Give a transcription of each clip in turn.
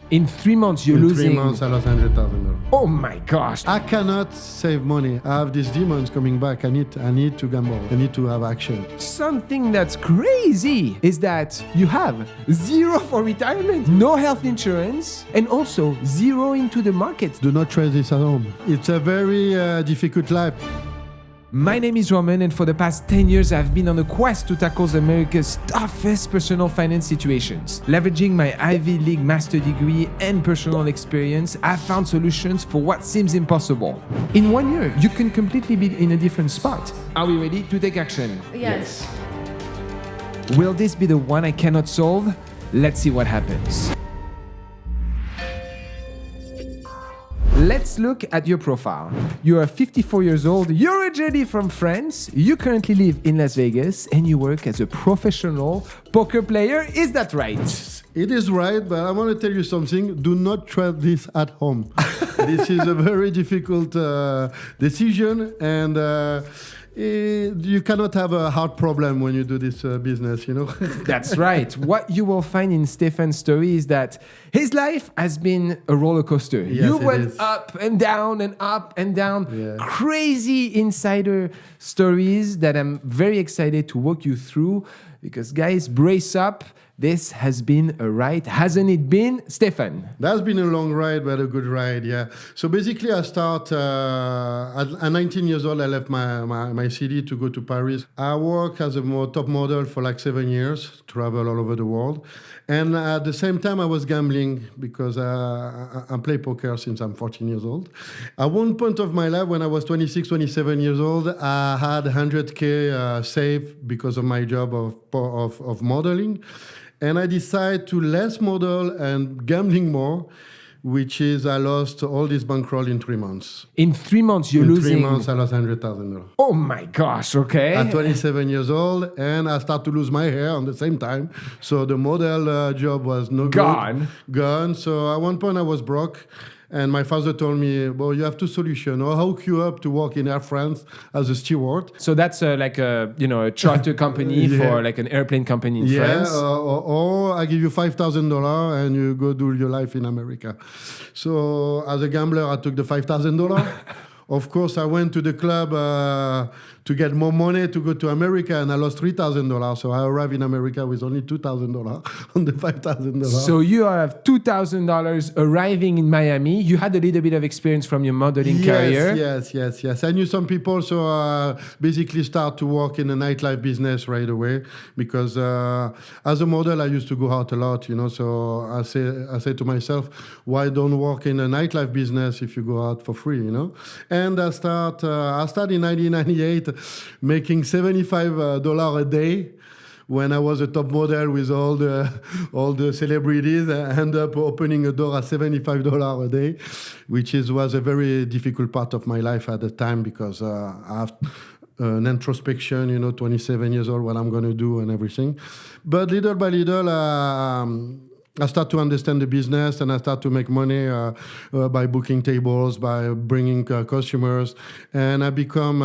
In 3 months, you're In losing. 3 months, I lost $100,000. Oh my gosh. I cannot save money. I have these demons coming back. I need to gamble. I need to have action. Something that's crazy is that you have zero for retirement, no health insurance, and also zero into the market. Do not try this at home. It's a very difficult life. My name is Romain, and for the past 10 years, I've been on a quest to tackle America's toughest personal finance situations. Leveraging my Ivy League master degree and personal experience, I've found solutions for what seems impossible. In 1 year, you can completely be in a different spot. Are we ready to take action? Yes. Will this be the one I cannot solve? Let's see what happens. Let's look at your profile. You are 54 years old, you're originally from France, you currently live in Las Vegas, and you work as a professional poker player. Is that right? It is right, but I want to tell you something. Do not try this at home. This is a very difficult decision, and you cannot have a heart problem when you do this business, you know? That's right. What you will find in Stéphane's story is that his life has been a roller coaster. Yes, You it went is. up and down and up and down. Yeah. Crazy insider stories that I'm very excited to walk you through because, guys, brace up. This has been a ride, hasn't it been, Stéphane? That's been a long ride, but a good ride, yeah. So basically, I start at 19 years old. I left my city to go to Paris. I work as a top model for like 7 years, travel all over the world. And at the same time, I was gambling because I play poker since I'm 14 years old. At one point of my life, when I was 26, 27 years old, I had 100K saved because of my job of modeling. And I decided to less model and gambling more, which is I lost all this bankroll in 3 months. In 3 months, you're In losing. 3 months, I lost $100,000. Oh my gosh, okay. At 27 years old, and I start to lose my hair on the same time. So the model job was no Gone. good. Gone. So at one point I was broke. And my father told me, well, you have two solutions. Or hook you up to work in Air France as a steward. So that's like a charter company Yeah. for like an airplane company in France. Or I give you $5,000 and you go do your life in America. So as a gambler, I took the $5,000. Of course, I went to the club to get more money to go to America, and I lost $3,000. So I arrived in America with only $2,000 on the $5,000. So you have $2,000 arriving in Miami. You had a little bit of experience from your modeling career. Yes. I knew some people, so basically start to work in the nightlife business right away because as a model, I used to go out a lot, So I say to myself, why don't work in a nightlife business if you go out for free, And I start in 1998 making $75 a day. When I was a top model with all the celebrities, I ended up opening a door at $75 a day, which was a very difficult part of my life at the time because I have an introspection, 27 years old, what I'm going to do and everything. But little by little, I start to understand the business and I start to make money by booking tables, by bringing customers. And I become,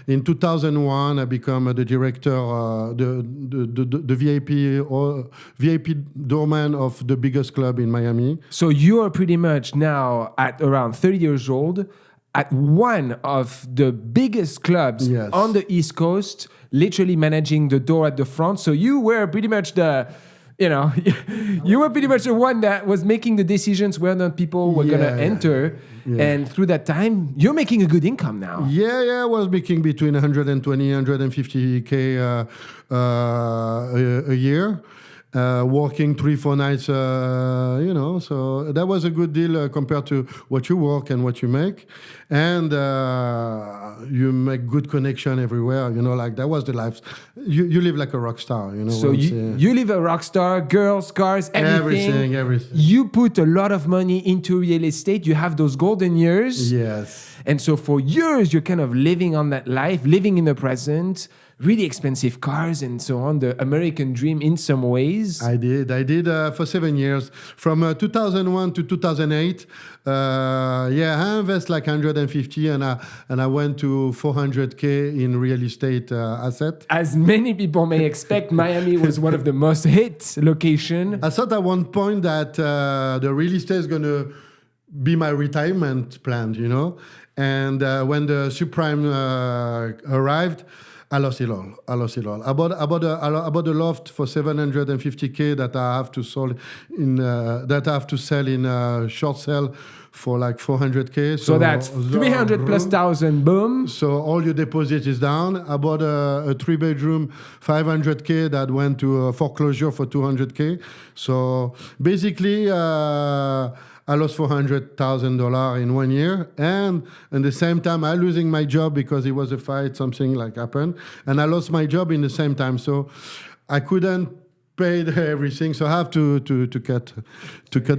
in 2001, I become the director, the VIP doorman of the biggest club in Miami. So you are pretty much now at around 30 years old at one of the biggest clubs Yes. on the East Coast, literally managing the door at the front. So you were pretty much you were pretty much the one that was making the decisions where not people were going to enter. Yeah. And through that time, you're making a good income now. Yeah, I was making between 120, 150K a year. Working 3-4 nights, so that was a good deal compared to what you work and what you make. And you make good connection everywhere, like that was the life. You live like a rock star, So you live a rock star, girls, cars, everything. Everything. You put a lot of money into real estate. You have those golden years. Yes. And so for years, you're kind of living on that life, living in the present, really expensive cars and so on, the American dream in some ways. I did for 7 years, from 2001 to 2008. I invest like 150, and I went to 400K in real estate asset. As many people may expect, Miami was one of the most hit location. I thought at one point that the real estate is going to be my retirement plan, you know. And when the subprime arrived, I lost it all. I bought a loft for 750K that I have to sell in short sale for like 400K. So that's 300 plus thousand, boom. So all your deposit is down. I bought a 3-bedroom, 500K that went to a foreclosure for 200K. So basically, I lost $400,000 in 1 year, and at the same time, I losing my job because it was a fight, something like happened, and I lost my job in the same time. So I couldn't pay everything, so I have to cut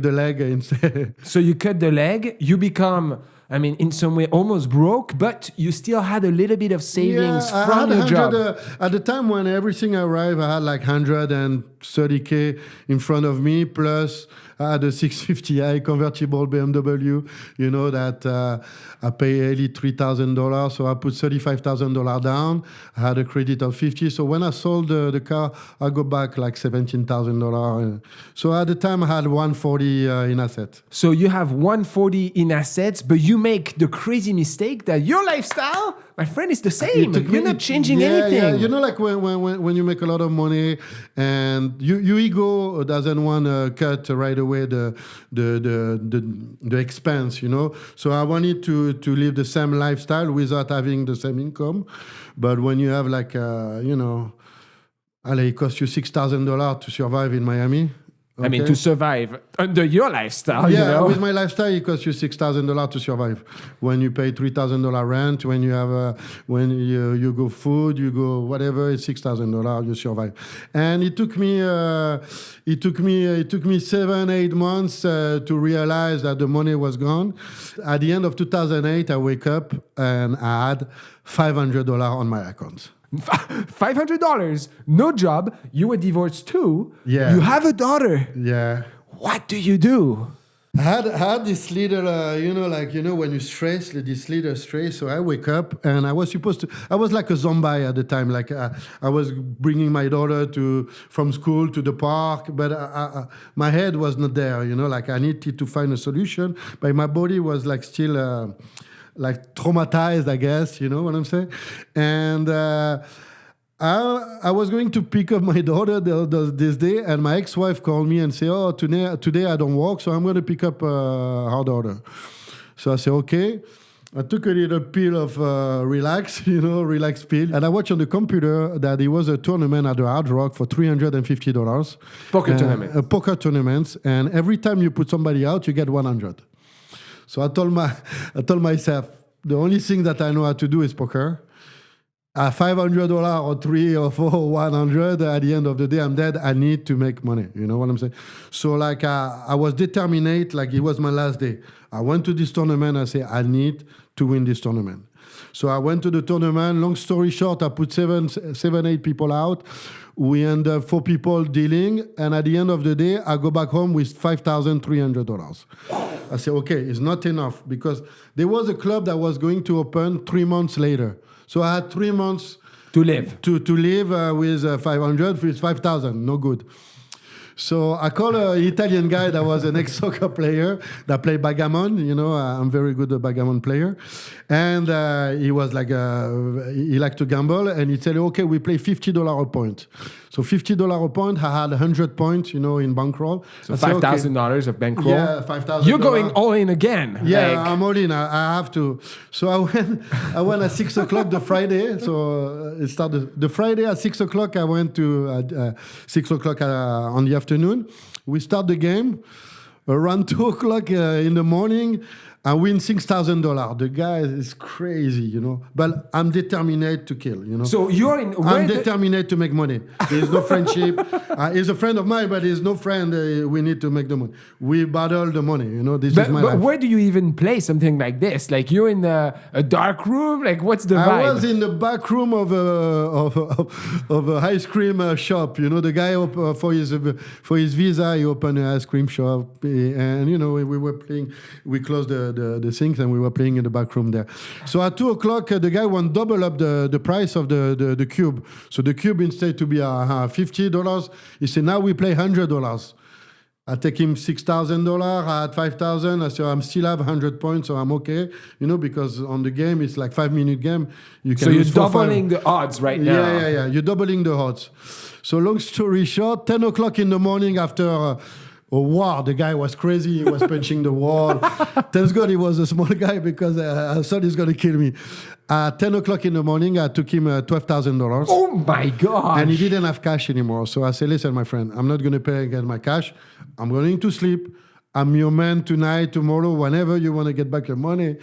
the leg instead. So you cut the leg, you become, I mean, in some way almost broke, but you still had a little bit of savings from your job. At the time when everything arrived, I had like 130K in front of me, plus I had a 650i convertible BMW, you know, that I pay $83,000. So I put $35,000 down. I had a credit of 50. So when I sold the car, I got back like $17,000. So at the time I had 140 in assets. So you have 140 in assets, but you make the crazy mistake that your lifestyle, my friend, is the same. You're not changing anything. Yeah. You know, like when you make a lot of money and your ego doesn't want to cut right away the expense, you know. So I wanted to live the same lifestyle without having the same income. But when you have like, you know, it costs you $6,000 to survive in Miami. Okay. I mean, to survive under your lifestyle, you know? With my lifestyle, it costs you $6,000 to survive. When you pay $3,000 rent, when you have you go food, you go whatever, it's $6,000. You survive. And it took me 7-8 months to realize that the money was gone. At the end of 2008, I wake up and I had $500 on my account. $500, no job, you were divorced too. Yeah. You have a daughter. Yeah. What do you do? I had this little, when you stress, this little stress. So I wake up and I was like a zombie at the time. Like I was bringing my daughter from school to the park, but my head was not there, you know, like I needed to find a solution, but my body was like still, like traumatized, I guess, you know what I'm saying? And I was going to pick up my daughter this day, and my ex-wife called me and said, "Oh, today I don't work, so I'm going to pick up her daughter." So I said, "Okay." I took a little pill of relax pill, and I watched on the computer that there was a tournament at the Hard Rock for $350. Poker tournament. A poker tournament, and every time you put somebody out, you get 100. So I told myself, the only thing that I know how to do is poker. $500 or 3 or 4, 100, at the end of the day, I'm dead. I need to make money. You know what I'm saying? So like I was determined, like it was my last day. I went to this tournament. I said, I need to win this tournament. So I went to the tournament. Long story short, I put 8 people out. We end up 4 people dealing. And at the end of the day, I go back home with $5,300. I said, okay, it's not enough, because there was a club that was going to open 3 months later. So I had 3 months to live. To live with 500, with 5,000, no good. So I called an Italian guy that was an ex-soccer player that played backgammon. You know, I'm very good at backgammon player. And he was like, he liked to gamble. And he said, okay, we play $50 a point. So $50 a point, I had 100 points, you know, in bankroll. So $5,000 of bankroll. Yeah, $5,000. You're going all in again. Yeah, like... I'm all in. I have to. So I went at 6 o'clock the Friday. So it started the Friday at 6 o'clock. I went to 6 o'clock on the afternoon. We start the game. Around 2 o'clock in the morning, I win $6,000. The guy is crazy, you know. But I'm determined to kill, you know. So you're in. I'm determined to make money. There's no friendship. He's a friend of mine, but he's no friend. We need to make the money. We battle the money, you know. This is my life. But where do you even play something like this? Like you're in a dark room. Like what's the vibe? I was in the back room of a ice cream shop. You know, the guy for his visa, he opened an ice cream shop, and you know we were playing. We closed the things and we were playing in the back room there. So at 2:00, the guy wants double up the price of the cube. So the cube, instead to be $50, he said, now we play $100. I take him $6,000. I had 5,000. I said, I still have 100 points, so I'm okay. You know, because on the game, it's like 5-minute game. You can so you're doubling the odds right now. Yeah. You're doubling the odds. So long story short, 10:00 in the morning after... wow, the guy was crazy. He was punching the wall. Thanks God he was a small guy because I thought he's going to kill me. At 10:00 in the morning, I took him $12,000. Oh my God. And he didn't have cash anymore. So I said, listen, my friend, I'm not going to pay again my cash. I'm going to sleep. I'm your man tonight, tomorrow, whenever you want to get back your money.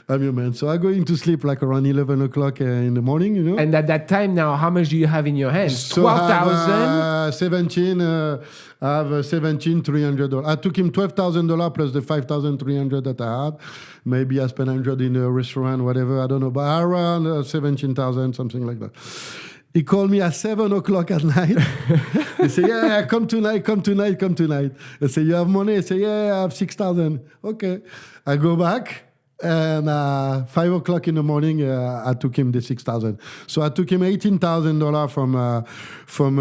I'm your man. So I'm going to sleep like around 11:00 in the morning, you know. And at that time now, how much do you have in your hands? So 12,000? 17, I have $17,300. I took him $12,000 plus the 5,300 that I had. Maybe I spent 100 in a restaurant, whatever, I don't know. But around 17,000, something like that. He called me at 7:00 at night. He said, yeah, come tonight. I said, you have money? He said, yeah, I have 6,000. Okay. I go back. And 5:00 in the morning, I took him the 6,000. So I took him $18,000 from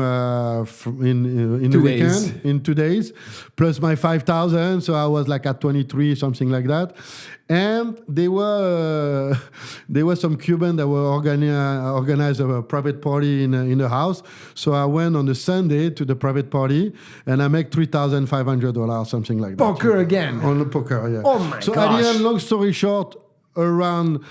in the weekend, in 2 days, plus my 5,000. So I was like at 23, something like that. And there were some Cubans that were organized a private party in the house. So I went on the Sunday to the private party, and I make $3,500, something like that. Poker again. On the poker, yeah. Oh my gosh. So at the end, long story short, around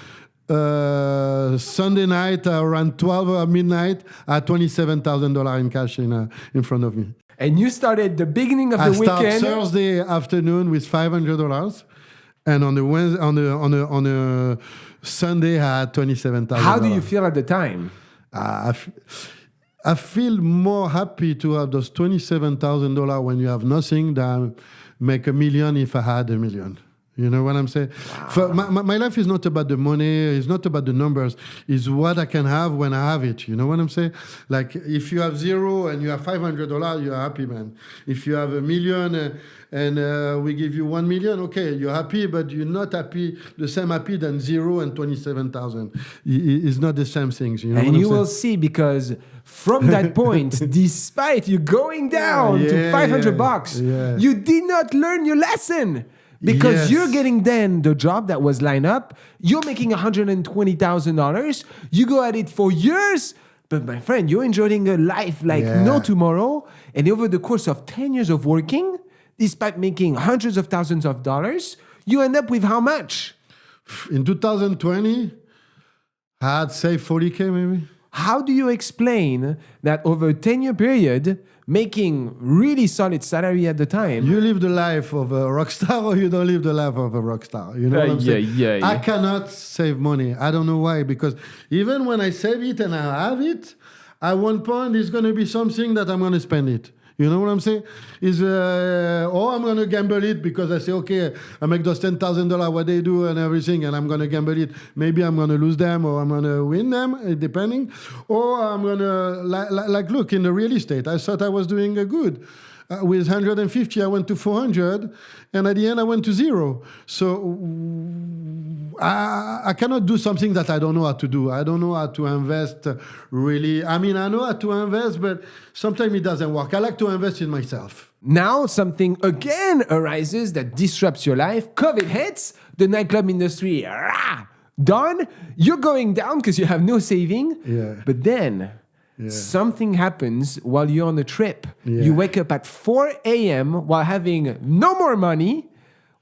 Sunday night, around 12 midnight, I had $27,000 in cash in front of me. And you started the beginning of the weekend. I started Thursday afternoon with $500. And on the Sunday, I had $27,000. How do you feel at the time? I feel more happy to have those $27,000 when you have nothing than make $1 million if I had $1 million. You know what I'm saying? Wow. My life is not about the money. It's not about the numbers. It's what I can have when I have it. You know what I'm saying? Like if you have zero and you have $500, you're happy, man. If you have $1 million and we give you $1 million, okay, you're happy, but you're not happy, the same happy than zero and 27,000. It's not the same things. You know and you will see, because from that point, despite you going down to $500, you did not learn your lesson. Because you're getting then the job that was lined up, you're making $120,000, you go at it for years, but my friend, you're enjoying a life like no tomorrow, and over the course of 10 years of working, despite making hundreds of thousands of dollars, you end up with how much? In 2020, I had saved 40K maybe. How do you explain that over a 10-year period, making really solid salary at the time? You live the life of a rock star or you don't live the life of a rock star. You know what I'm saying? I cannot save money. I don't know why. Because even when I save it and I have it, at one point it's going to be something that I'm going to spend it. You know what I'm saying? Or I'm going to gamble it because I say, okay, I make those $10,000 what they do and everything, and I'm going to gamble it. Maybe I'm going to lose them or I'm going to win them, depending. Or I'm going to, like, look, in the real estate, I thought I was doing good. With 150, I went to 400, and at the end, I went to zero. So I cannot do something that I don't know how to do. I don't know how to invest really. I mean, I know how to invest, but sometimes it doesn't work. I like to invest in myself. Now something again arises that disrupts your life. COVID hits, the nightclub industry, done. You're going down because you have no saving. Yeah. But then... something happens while you're on a trip. You wake up at 4 a.m. while having no more money.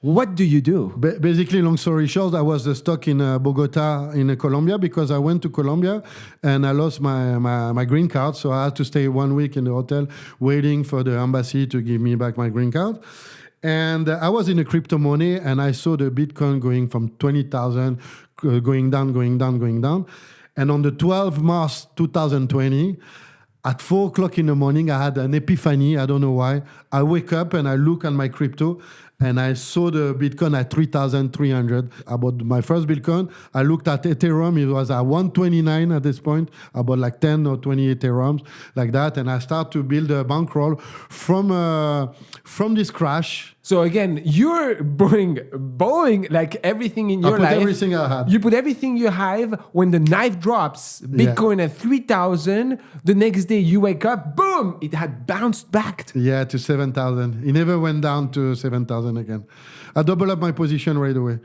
What do you do? Basically, long story short, I was stuck in Bogota in Colombia because I went to Colombia and I lost my green card. So I had to stay 1 week in the hotel waiting for the embassy to give me back my green card. And I was in a crypto money, and I saw the Bitcoin going from 20,000, going down, going down, going down. And on the 12th March 2020, at 4 o'clock in the morning, I had an epiphany. I don't know why. I wake up and I look at my crypto, and I saw the Bitcoin at 3,300. I bought my first Bitcoin. I looked at Ethereum. It was at 129 at this point. I bought like 10 or 20 Ethereums like that. And I started to build a bankroll from this crash. So again, you're borrowing like everything in your life. I put everything I had. You put everything you have. When the knife drops, Bitcoin at 3,000. The next day you wake up, boom! It had bounced back. Yeah, to 7,000. It never went down to 7,000 again. I doubled up my position right away.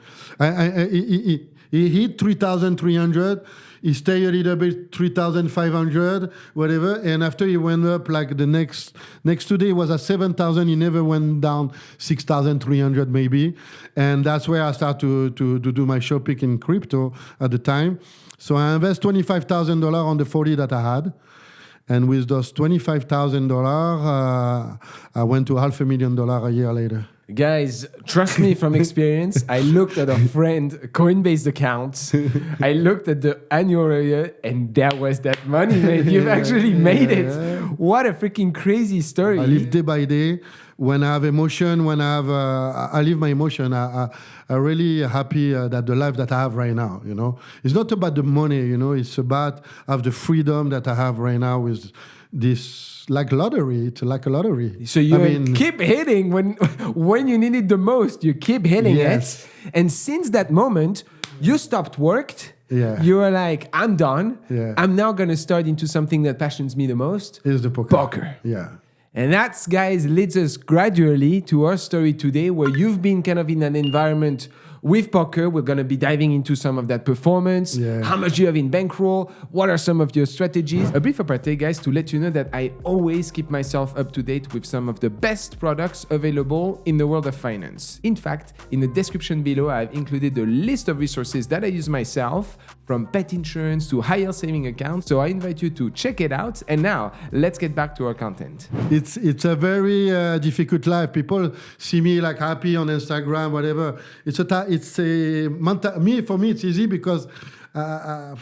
He hit 3,300. He stayed a little bit 3,500, whatever. And after he went up, like the next 2 days, it was at 7,000. He never went down 6,300 maybe. And that's where I started to do my shopping in crypto at the time. So I invest $25,000 on the 40 that I had. And with those $25,000, I went to $500,000 a year later. Guys, trust me from experience. I looked at a friend Coinbase account. I looked at the annual rate, and that was that money, man. You've actually made it. What a freaking crazy story. I live day by day. When I have emotion, I live my emotion. I'm really happy that the life that I have right now, you know. It's not about the money, you know. It's about the freedom that I have right now with this, like lottery. It's like a lottery. So you keep hitting when you need it the most. You keep hitting it. And since that moment, you stopped work. Yeah. You were like, I'm done. Yeah. I'm now going to start into something that passions me the most. Is the poker. Yeah. And that's, guys, leads us gradually to our story today, where you've been kind of in an environment with poker. We're going to be diving into some of that performance, how much you have in bankroll, what are some of your strategies. A brief apartheid, guys, to let you know that I always keep myself up to date with some of the best products available in the world of finance. In fact, in the description below, I've included a list of resources that I use myself, from pet insurance to high-yield saving accounts. So I invite you to check it out. And now, let's get back to our content. It's a very difficult life. People see me like happy on Instagram, whatever. For me, it's easy because I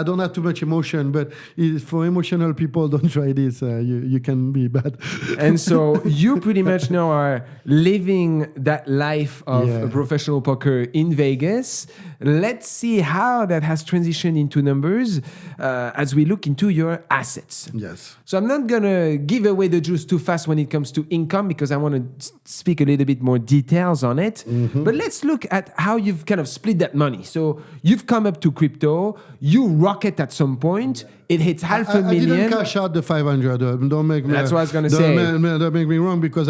don't have too much emotion, but for emotional people, don't try this. You can be bad. And so you pretty much now are living that life of a professional poker in Vegas. Let's see how that has transitioned into numbers as we look into your assets. Yes. So I'm not going to give away the juice too fast when it comes to income, because I want to speak a little bit more details on it. Mm-hmm. But let's look at how you've kind of split that money. So you've come up to crypto. You rocket at some point. It hits $500,000. I didn't cash out the 500. Don't make me. That's what I was going to say. Don't make me wrong, because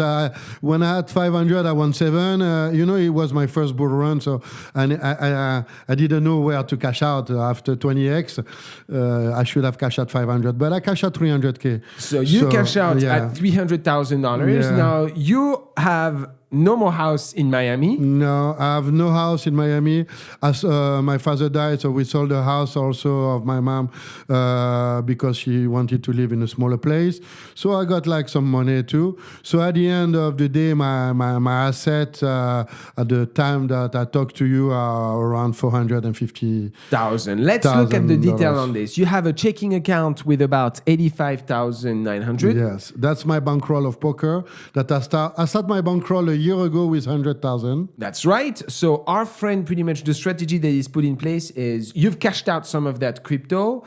when I had 500, I won 7. It was my first bull run, so I didn't know where to cash out after 20x. I should have cashed out 500, but I cashed out 300K. So you cash out at $300,000. Now you have no more house in Miami? No, I have no house in Miami. As my father died, so we sold the house also of my mom because she wanted to live in a smaller place. So I got like some money too. So at the end of the day, my assets at the time that I talked to you are around $450,000. Let's look at the detail on this. You have a checking account with about $85,900. Yes, that's my bankroll of poker. I start my bankroll a year ago with 100,000. That's right. So our friend, pretty much the strategy that is put in place is you've cashed out some of that crypto.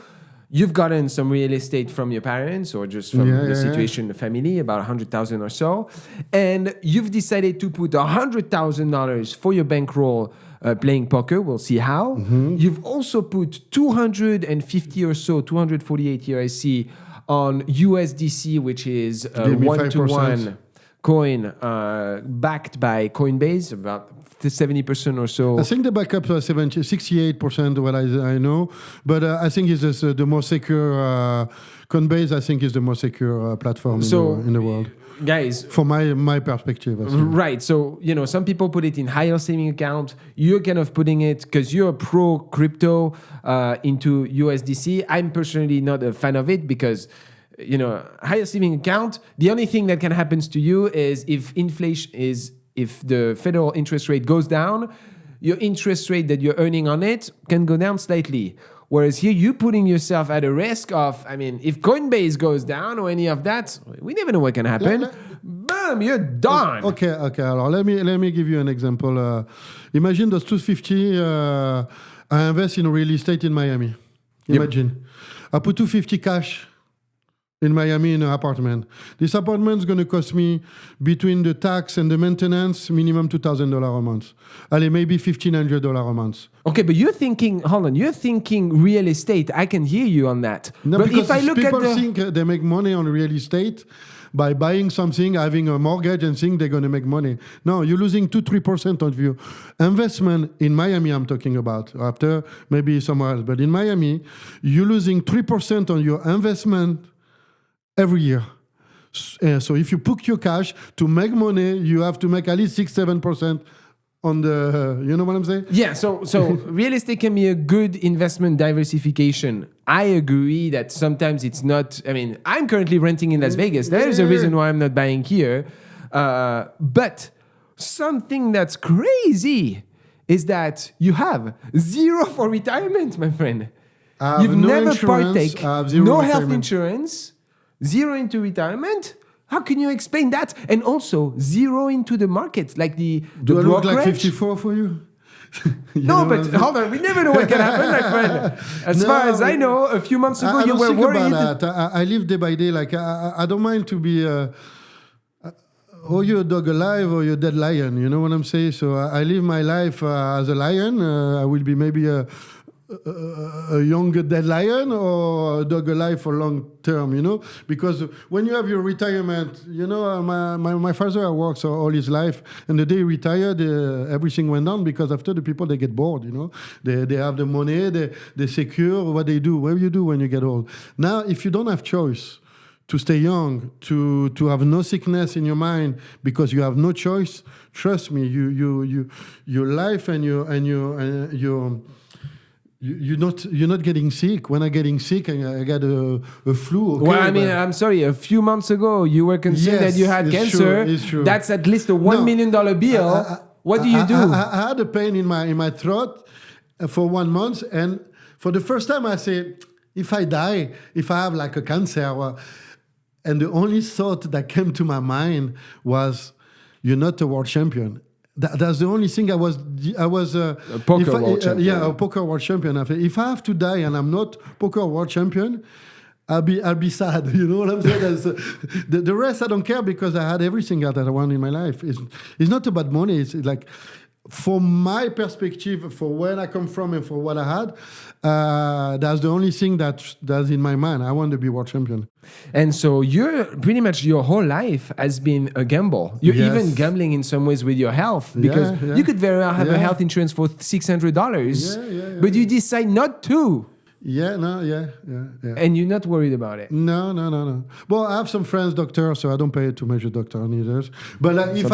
You've gotten some real estate from your parents or just from the situation in the family, about 100,000 or so. And you've decided to put $100,000 for your bankroll playing poker. We'll see how. Mm-hmm. You've also put 250 or so, 248 here I see, on USDC, which is 1-to-1 coin backed by Coinbase, about 70% or so. I think the backup was 68%, what I know. But I think it's just the more secure, Coinbase, I think, is the more secure platform in the world. Guys, from my perspective, right? So some people put it in higher saving account. You're kind of putting it because you're a pro crypto into USDC. I'm personally not a fan of it because higher saving account. The only thing that can happen to you is if inflation is if the federal interest rate goes down, your interest rate that you're earning on it can go down slightly. Whereas here, you're putting yourself at a risk of, I mean, if Coinbase goes down or any of that, we never know what can happen. Boom, you're done. Okay. Alors, let me give you an example. Imagine those 250. I invest in real estate in Miami. Imagine, I put 250 cash in Miami in an apartment. This apartment is going to cost me, between the tax and the maintenance, minimum $2,000 a month. Allez, maybe $1,500 a month. Okay, but you're thinking real estate. I can hear you on that. No, but because if I look people at think they make money on real estate by buying something, having a mortgage, and think they're going to make money. No, you're losing 2-3% of your investment in Miami. I'm talking about after maybe somewhere else, but in Miami, you're losing 3% on your investment every year. So if you put your cash to make money, you have to make at least 6-7% on the, you know what I'm saying? Yeah, so real estate can be a good investment diversification. I agree that sometimes it's not, I mean, I'm currently renting in Las Vegas. There's a reason why I'm not buying here. But something that's crazy is that you have zero for retirement, my friend. You've never partake, no health insurance, zero into retirement. How can you explain that? And also zero into the market, like the Do I look like brokerage? 54 for you? No, but hold on. We never know what can happen, my friend. As far as I know, a few months ago, you were worried. About that. I live day by day. Like I don't mind to be, or you're a dog alive or you're a dead lion. You know what I'm saying? So I live my life as a lion. I will be maybe a younger dead lion or a dog alive for long term, you know, because when you have your retirement, you know, my father works all his life, and the day he retired, everything went down, because after the people, they get bored, you know, they have the money, they secure what they do. What do you do when you get old? Now, if you don't have choice to stay young, to have no sickness in your mind because you have no choice, trust me, your life and you're not getting sick. When I'm getting sick, I got a flu. Okay, well, I mean, I'm sorry. A few months ago, you were concerned that you had cancer. True, it's true. That's at least a $1 million bill. What do you do? I had a pain in my throat for 1 month, and for the first time, I said, if I die, if I have like a cancer, and the only thought that came to my mind was, you're not a world champion. That's the only thing I was a poker world champion. A poker world champion. If I have to die and I'm not poker world champion, I'll be sad. You know what I'm saying? The rest I don't care, because I had everything that I want in my life. It's not about money. It's like, for my perspective, for where I come from and for what I had, that's the only thing that's in my mind. I want to be world champion. And so you're pretty much, your whole life has been a gamble. You're even gambling in some ways with your health, because you could very well have a health insurance for $600, but you decide not to. And you're not worried about it. No. Well, I have some friends, doctors, so I don't pay too much a doctor neither. But if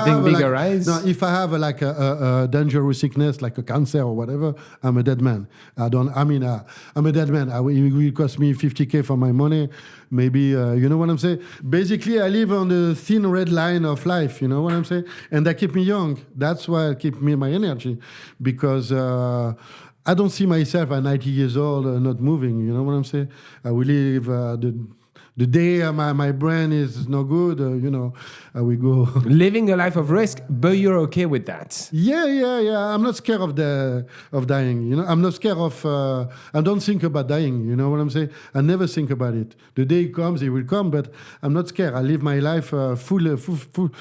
I have a dangerous sickness like a cancer or whatever, I'm a dead man. I'm a dead man. It will cost me $50,000 for my money. Maybe, you know what I'm saying? Basically, I live on the thin red line of life, you know what I'm saying? And that keeps me young. That's why it keeps me my energy, because I don't see myself at 90 years old not moving. You know what I'm saying? I will live the day my brain is no good. You know, I will go living a life of risk, but you're okay with that. Yeah. I'm not scared of dying. You know, I'm not scared of. I don't think about dying. You know what I'm saying? I never think about it. The day it comes, it will come. But I'm not scared. I live my life full adrenaline.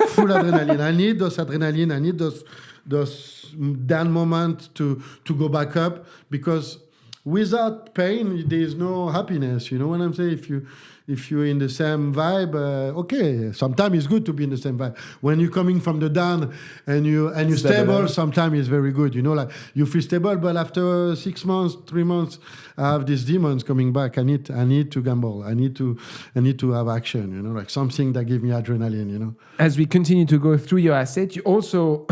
Full adrenaline. I need those adrenaline. I need those down moments to go back up, because without pain there is no happiness. You know what I'm saying? If you're in the same vibe, okay, sometimes it's good to be in the same vibe. When you're coming from the down and you're stable, sometimes it's very good. You know, like you feel stable, but after 6 months, 3 months, I have these demons coming back. I need to gamble. I need to have action. You know, like something that gives me adrenaline. You know. As we continue to go through your asset, you also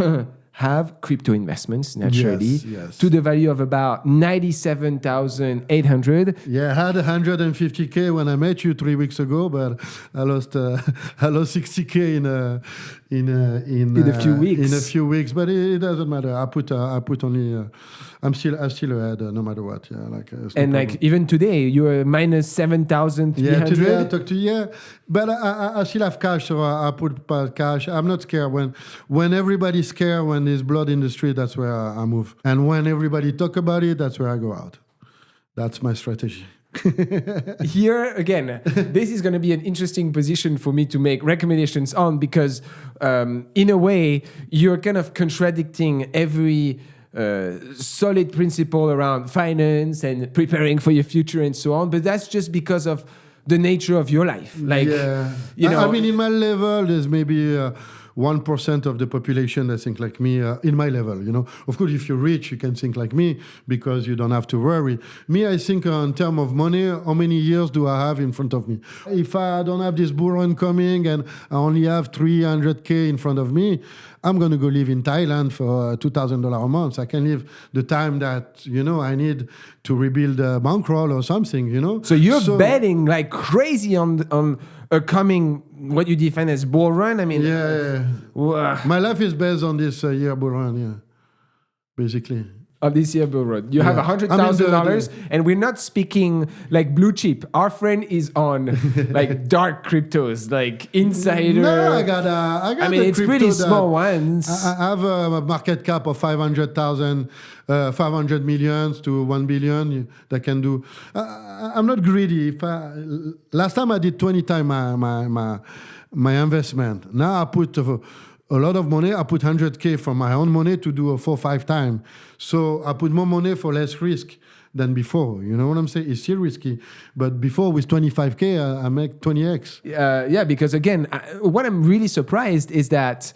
have crypto investments naturally Yes. to the value of about 97,800. Yeah, I had 150K when I met you 3 weeks ago, but I lost I lost 60K in a few weeks. In a few weeks, but it doesn't matter. I put only. I'm still ahead no matter what. Yeah, it's no And problem. even today, you're minus 7,300. Yeah, today I talked to you. Yeah, but I still have cash, so I put cash. I'm not scared when everybody's scared, when there's blood in the street. That's where I move, and when everybody talk about it, that's where I go out. That's my strategy. Here again, this is going to be an interesting position for me to make recommendations on, because in a way you're kind of contradicting every solid principle around finance and preparing for your future and so on, but that's just because of the nature of your life. Like, yeah, you know, I mean, in my level, there's maybe 1% of the population that think like me in my level, you know. Of course, if you're rich, you can think like me because you don't have to worry. Me, I think in terms of money, how many years do I have in front of me? If I don't have this bull run coming and I only have 300K in front of me, I'm going to go live in Thailand for $2,000 a month. I can live the time that, you know, I need to rebuild a bankroll or something, you know. So you're betting like crazy on a coming, what you define as bull run. I mean, yeah. My life is based on this year bull run, yeah, basically. Of this year bull run, you have $100,000, and we're not speaking like blue chip. Our friend is on like dark cryptos, like insider. No, I got. I mean, it's pretty small ones. I have a market cap of 500 millions to 1 billion that can do. I'm not greedy. Last time I did 20 times my investment. Now I put a lot of money. I put 100K from my own money to do a 4 or 5 times. So I put more money for less risk than before. You know what I'm saying? It's still risky. But before, with 25K, I make 20x. Yeah, because again, what I'm really surprised is that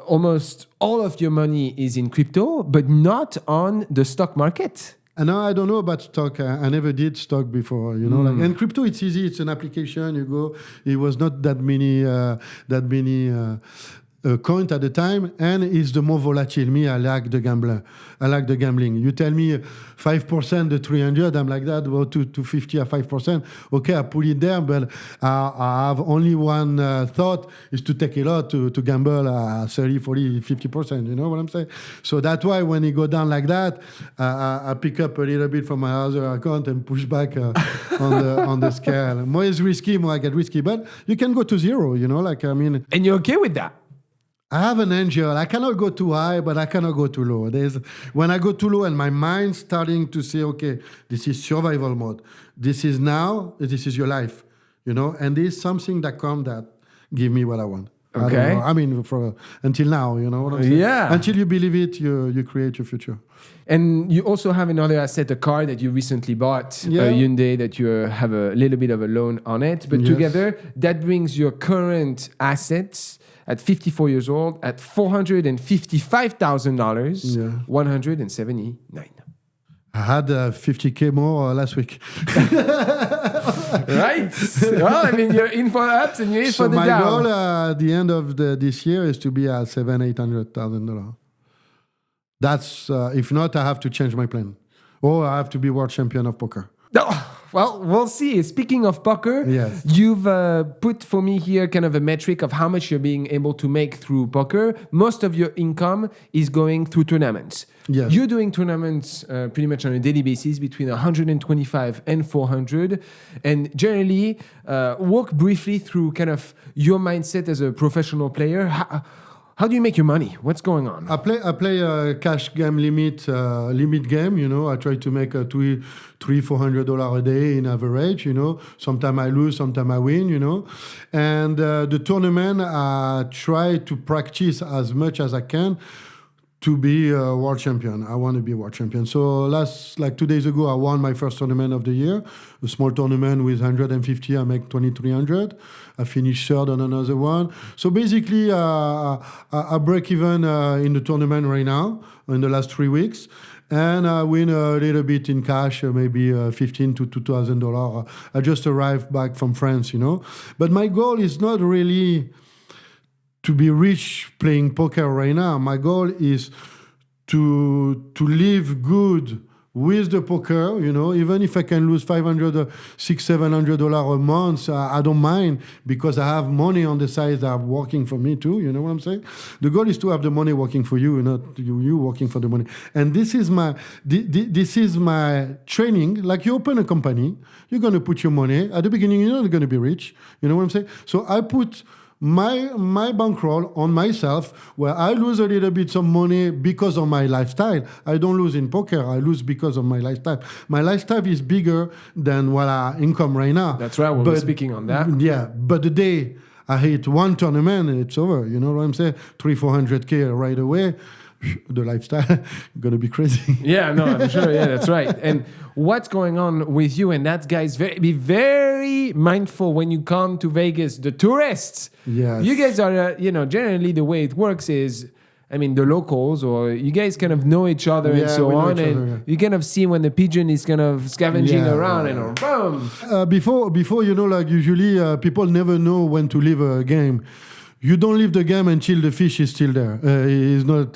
almost all of your money is in crypto, but not on the stock market. And now I don't know about stock. I never did stock before, you know. Like, and crypto, it's easy. It's an application. You go. It was not that many coin at the time, and it's the more volatile. Me, I like the gambler. I like the gambling. You tell me 5%, the 300, I'm like that, well, 250 or 5%. Okay, I put it there, but I have only one thought is to take a lot to gamble 30, 40, 50%. You know what I'm saying? So that's why when it go down like that, I pick up a little bit from my other account and push back on the scale. More is risky, more I get risky. But you can go to zero, you know, like, I mean. And you're okay with that? I have an angel. I cannot go too high, but I cannot go too low. When I go too low and my mind's starting to say, okay, this is survival mode. This is now, this is your life, you know? And there's something that comes that give me what I want. Okay. I mean, until now, you know what I'm saying? Yeah. Until you believe it, you create your future. And you also have another asset, a car that you recently bought, a Hyundai that you have a little bit of a loan on it. But together, that brings your current assets at 54 years old at $455,000, 179. I had 50K more last week. Right? Well, I mean, you're in for the ups and you're in for the down. So my goal at the end of this year is to be at $800,000. That's, if not, I have to change my plan. Or I have to be world champion of poker. Oh, well, we'll see. Speaking of poker, you've put for me here kind of a metric of how much you're being able to make through poker. Most of your income is going through tournaments. Yes. You're doing tournaments pretty much on a daily basis between 125 and 400. And generally, walk briefly through kind of your mindset as a professional player. How do you make your money? What's going on? I play a cash game limit game. You know, I try to make $300-400 a day in average. You know, sometimes I lose, sometimes I win. You know, and the tournament I try to practice as much as I can to be a world champion. I want to be a world champion. So 2 days ago, I won my first tournament of the year, a small tournament with 150. I make 2,300. I finished third on another one. So basically, I break even in the tournament right now in the last 3 weeks. And I win a little bit in cash, maybe $1,500 to $2,000. I just arrived back from France, you know. But my goal is not really to be rich playing poker right now. My goal is to live good with the poker, even if I can lose $500, $600, $700 a month, I don't mind, because I have money on the side that are working for me too. You know what I'm saying? The goal is to have the money working for you, not you working for the money. And this is my training. Like, you open a company, you're going to put your money at the beginning. You're not going to be rich. You know what I'm saying? So I put my bankroll on myself, where I lose a little bit some money because of my lifestyle. I don't lose in poker. I lose because of my lifestyle. My lifestyle is bigger than what our income right now. That's right. We'll be speaking on that. Yeah, but the day I hit one tournament, it's over. You know what I'm saying? 300-400K right away. The lifestyle gonna be crazy. Yeah, no, I'm sure. Yeah, that's right. And what's going on with you and that, guys? Be very mindful when you come to Vegas. The tourists. Yes. You guys are, generally the way it works is, the locals, or you guys kind of know each other and so on, and you kind of see when the pigeon is kind of scavenging around and boom. Before, usually people never know when to leave a game. You don't leave the game until the fish is still there. It's not.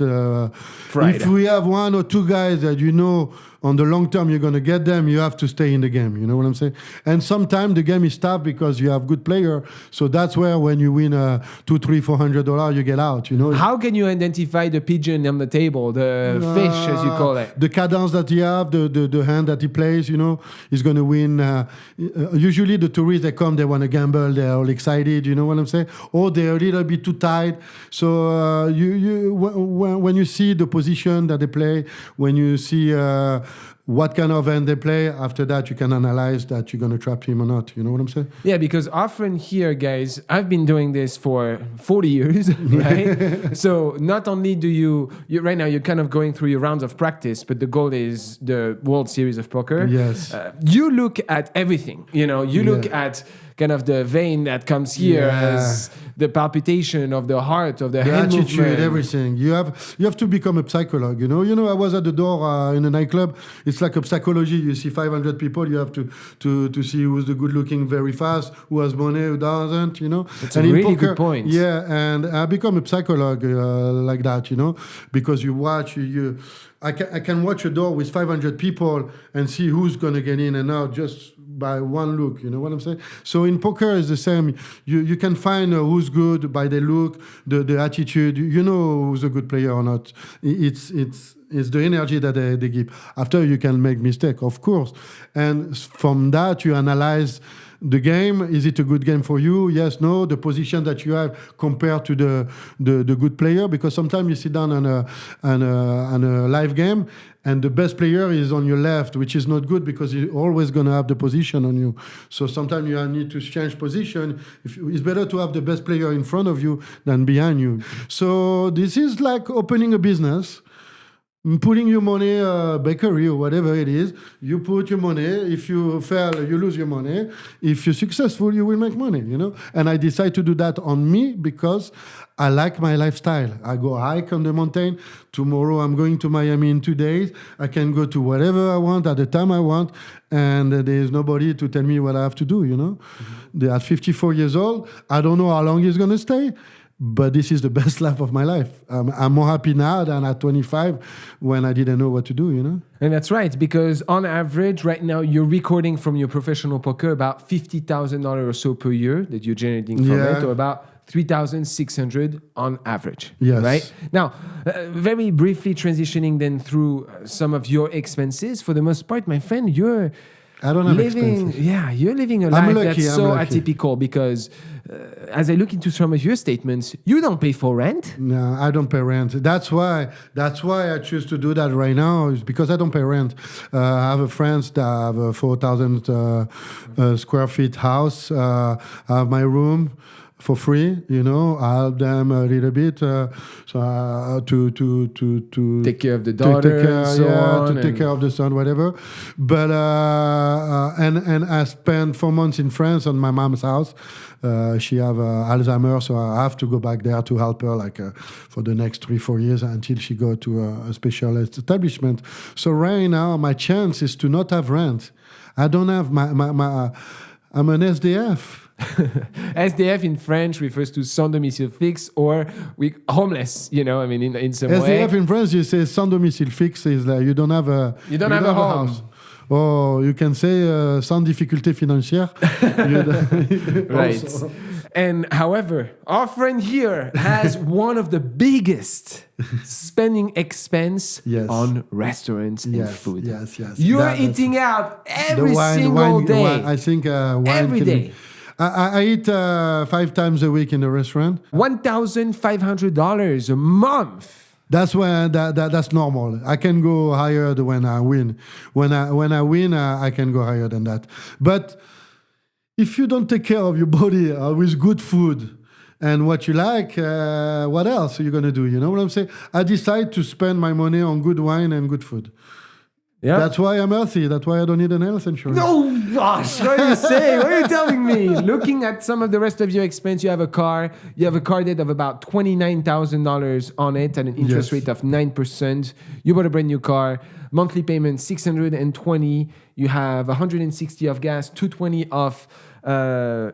If we have one or two guys that on the long term you're going to get them, you have to stay in the game. You know what I'm saying? And sometimes the game is tough because you have good player. So that's where when you win $200, $300, $400, you get out. How can you identify the pigeon on the table, the fish as you call it? The cadence that he have, the hand that he plays. He's going to win. Usually the tourists that come, they want to gamble. They're all excited. You know what I'm saying? Or they're a little bit too tight. So when you see the position that they play, when you see what kind of hand they play, after that you can analyze that you're going to trap him or not. You know what I'm saying? Yeah, because often here, guys, I've been doing this for 40 years, right? So not only do you right now, you're kind of going through your rounds of practice, but the goal is the World Series of Poker. Yes. You look at everything. You look at kind of the vein that comes here as the palpitation of the heart, of the hand attitude, movement. everything. You have to become a psychologist. I was at the door in a nightclub. It's like a psychology. You see 500 people. You have to see who's the good-looking very fast, who has money, who doesn't. It's a really good point. Yeah, and I become a psychologist like that. Because you watch I can watch a door with 500 people and see who's gonna get in and out just by one look. You know what I'm saying? So in poker is the same. You can find who's good by the look, the attitude. You know who's a good player or not. It's the energy that they give. After you can make mistake, of course, and from that you analyze the game. Is it a good game for you? Yes, no. The position that you have compared to the good player, because sometimes you sit down on a live game and the best player is on your left, which is not good because you're always going to have the position on you. So sometimes you need to change position. It's better to have the best player in front of you than behind you. So this is like opening a business. Putting your money, bakery or whatever it is, you put your money. If you fail, you lose your money. If you're successful, you will make money, And I decide to do that on me because I like my lifestyle. I go hike on the mountain. Tomorrow I'm going to Miami in 2 days. I can go to wherever I want at the time I want. And there's nobody to tell me what I have to do, Mm-hmm. At 54 years old, I don't know how long he's going to stay. But this is the best life of my life. I'm more happy now than at 25 when I didn't know what to do, And that's right, because on average, right now, you're recording from your professional poker about $50,000 or so per year that you're generating from it, or about $3,600 on average. Yes. Right? Now, very briefly transitioning then through some of your expenses. For the most part, my friend, you're living a life that's so atypical because as I look into some of your statements, you don't pay for rent. No, I don't pay rent. That's why I choose to do that right now, is because I don't pay rent. I have a friend that have a 4,000 square feet house. I have my room for free, I help them a little bit, to take care of the daughter, take care of the son, whatever. But and I spent 4 months in France on my mom's house. She have Alzheimer's, so I have to go back there to help her, for the next 3-4 years until she go to a specialist establishment. So right now, my chance is to not have rent. I don't have my I'm an SDF. SDF in French refers to sans domicile fixe or we homeless, in some way. SDF in France, you say sans domicile fixe is like you don't have a home. house. Or you can say sans difficulté financière. Right. Also. And however, our friend here has one of the biggest spending expense on restaurants and food. Yes. You're eating out every single day. Wine, I think wine every day. I eat 5 times a week in the restaurant. $1,500 a month. That's when that's normal. I can go higher when I win. When I win, I can go higher than that. But if you don't take care of your body with good food and what you like, what else are you gonna do? You know what I'm saying? I decide to spend my money on good wine and good food. Yeah, that's why I'm healthy. That's why I don't need an health insurance. No, gosh, what are you saying? What are you telling me? Looking at some of the rest of your expense, you have a car. You have a car debt of about $29,000 on it at an interest rate of 9%. You bought a brand new car. Monthly payment $620. You have $160 of gas, $220 of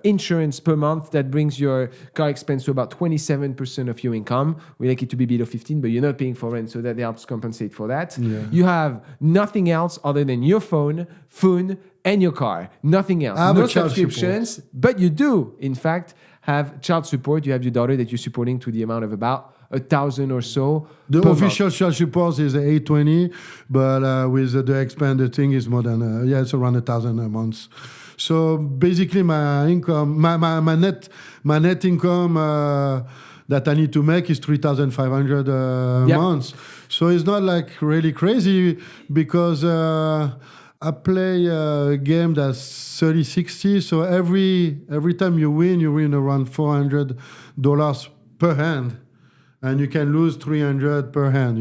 insurance per month. That brings your car expense to about 27% of your income. We like it to be below 15, but you're not paying for rent, so that helps compensate for that. Yeah. You have nothing else other than your phone, food, and your car. Nothing else. No subscriptions, but you do, in fact, have child support. You have your daughter that you're supporting to the amount of about $1,000 or so. The official child support is $820, but with the expanded thing is more than it's around $1,000 a month. So basically, my income, my net income that I need to make is $3,500 a month. So it's not like really crazy because I play a game that's 30-60. So every time you win around $400 per hand, and you can lose $300 per hand.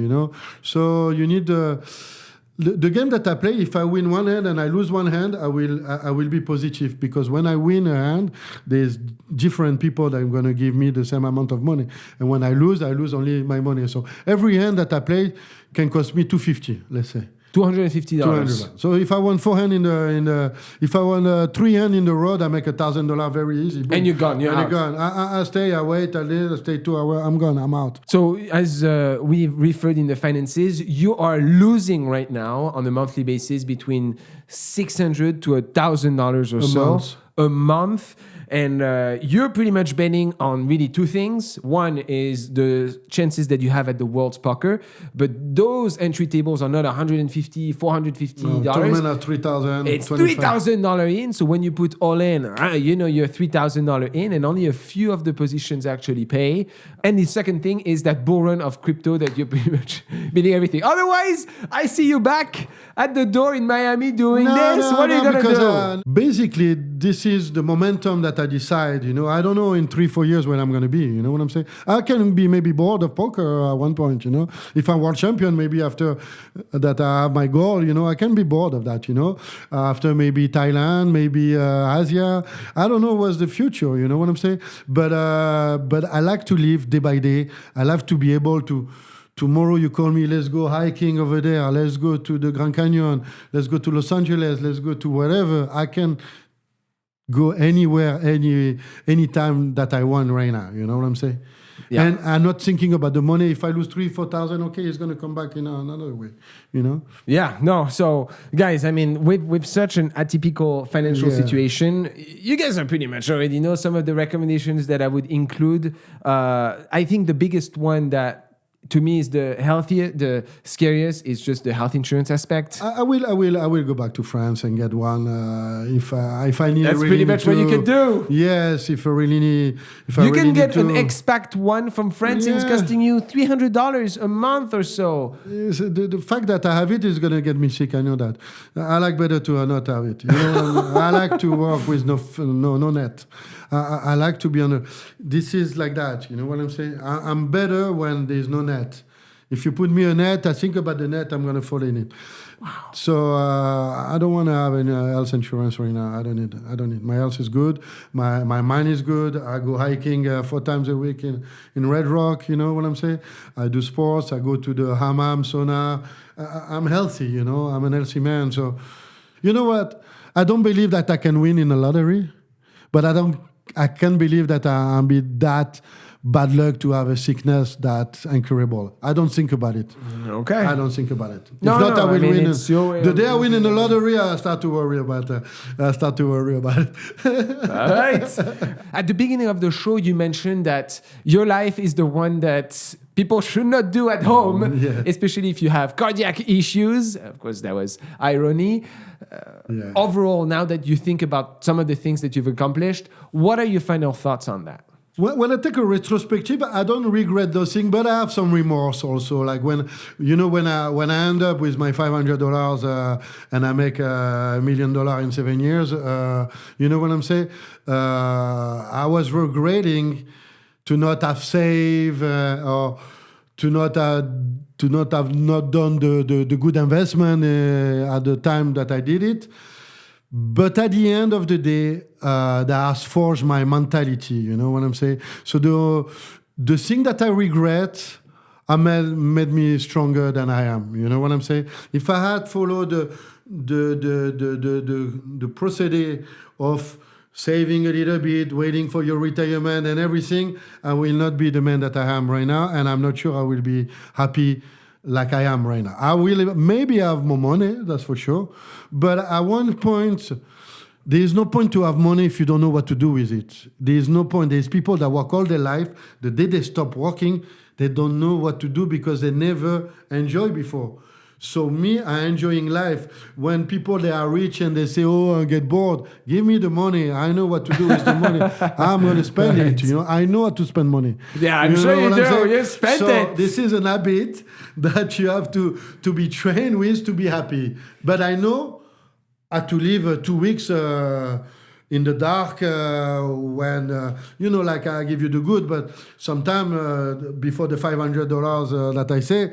So you need the game that I play. If I win one hand and I lose one hand, I will be positive, because when I win a hand, there's different people that are going to give me the same amount of money, and when I lose only my money. So every hand that I play can cost me $250, let's say. $250. So if I won 4 hand if I won 3 hand in the road, I make $1,000 very easy. Boom. And you're gone. You're gone. I stay. I wait. I stay 2 hours. I'm gone. I'm out. So as we referred in the finances, you are losing right now on a monthly basis between $600 to $1,000 or so a month. And you're pretty much betting on really 2 things. One is the chances that you have at the World's Poker, but those entry tables are not $150, $450. Tournament are $3,000. It's $3,000 in. So when you put all in, you're $3,000 in, and only a few of the positions actually pay. And the second thing is that bull run of crypto that you're pretty much betting everything. Otherwise, I see you back at the door in Miami doing this. What are you going to do? Basically, this is the momentum that I decide. I don't know in 3-4 years when I'm going to be. You know what I'm saying? I can be maybe bored of poker at one point. If I'm world champion, maybe after that I have my goal. I can be bored of that. After maybe Thailand, maybe Asia. I don't know what's the future. You know what I'm saying? But I like to live day by day. I love to be able to. Tomorrow you call me, let's go hiking over there, let's go to the Grand Canyon, let's go to Los Angeles, let's go to wherever. I can go anywhere, any time that I want right now. You know what I'm saying? Yeah. And I'm not thinking about the money. If I lose 3,000-4,000, okay, it's going to come back in another way, Yeah, no. So, guys, with such an atypical financial situation, you guys are pretty much already know some of the recommendations that I would include. I think the biggest one that to me is the scariest is just the health insurance aspect. I will go back to France and get one if I need. That's pretty much what you can do. Yes, if I really need. You can get an expat one from France, and it's costing you $300 a month or so. Yes, the fact that I have it is going to get me sick. I know that. I like better to not have it. I like to work with no net. I like to be on this is like that. You know what I'm saying? I'm better when there's no net. If you put me a net, I think about the net, I'm going to fall in it. Wow. So I don't want to have any health insurance right now. I don't need. My health is good. My mind is good. I go hiking 4 times a week in Red Rock. You know what I'm saying? I do sports. I go to the hammam, sauna. I'm healthy, I'm an healthy man. So, you know what? I don't believe that I can win in a lottery, but I don't I can't believe that I'm be that bad luck to have a sickness that's incurable. I don't think about it. Okay. I don't think about it. No, if not, I will win. it's your way The day I win in the lottery, I start to worry about it. All right. At the beginning of the show, you mentioned that your life is the one that people should not do at home, especially if you have cardiac issues. Of course, that was irony. Overall, now that you think about some of the things that you've accomplished, what are your final thoughts on that? When I take a retrospective, I don't regret those things, but I have some remorse also. Like when I end up with my $500 and I make $1 million in 7 years, you know what I'm saying? I was regretting to not have saved or to not have not done the good investment at the time that I did it. But at the end of the day, that has forged my mentality. You know what I'm saying? So the thing that I regret made me stronger than I am. You know what I'm saying? If I had followed the procedure of saving a little bit, waiting for your retirement and everything, I will not be the man that I am right now, and I'm not sure I will be happy like I am right now. I will maybe have more money, that's for sure. But at one point, there is no point to have money if you don't know what to do with it. There is no point. There's people that work all their life. The day they stop working, they don't know what to do because they never enjoyed before. So me, I'm enjoying life. When people, they are rich and they say, oh, I get bored, give me the money. I know what to do with the money. I'm going to spend it. You know, I know how to spend money. Yeah, I'm sure you do. You spend it. This is an habit that you have to be trained with to be happy. But I know I had to live 2 weeks in the dark when, like I give you the good, but sometime before the $500 that I say,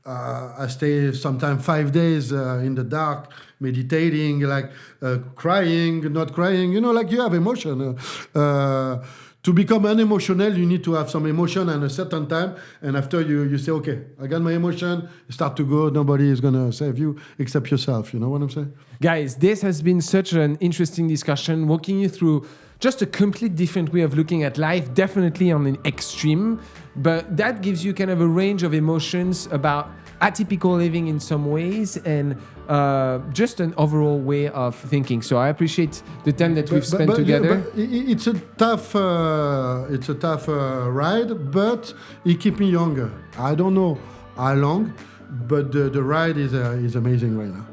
I stay sometimes 5 days in the dark, meditating, like crying, not crying. You know, like you have emotion. To become unemotional, you need to have some emotion at a certain time. And after you say, okay, I got my emotion, start to go. Nobody is going to save you except yourself. You know what I'm saying? Guys, this has been such an interesting discussion, walking you through just a complete different way of looking at life, definitely on an extreme. But that gives you kind of a range of emotions about atypical living in some ways and just an overall way of thinking. So I appreciate the time that we've spent together. But it's a tough ride, but it keeps me younger. I don't know how long, but the ride is amazing right now.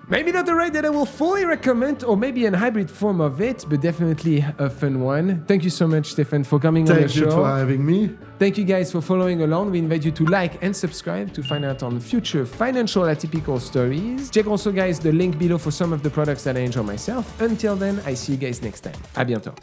Maybe not the ride that I will fully recommend, or maybe a hybrid form of it, but definitely a fun one. Thank you so much, Stéphane, for coming on the show. Thank you for having me. Thank you guys for following along. We invite you to like and subscribe to find out on future financial atypical stories. Check also, guys, the link below for some of the products that I enjoy myself. Until then, I see you guys next time. À bientôt.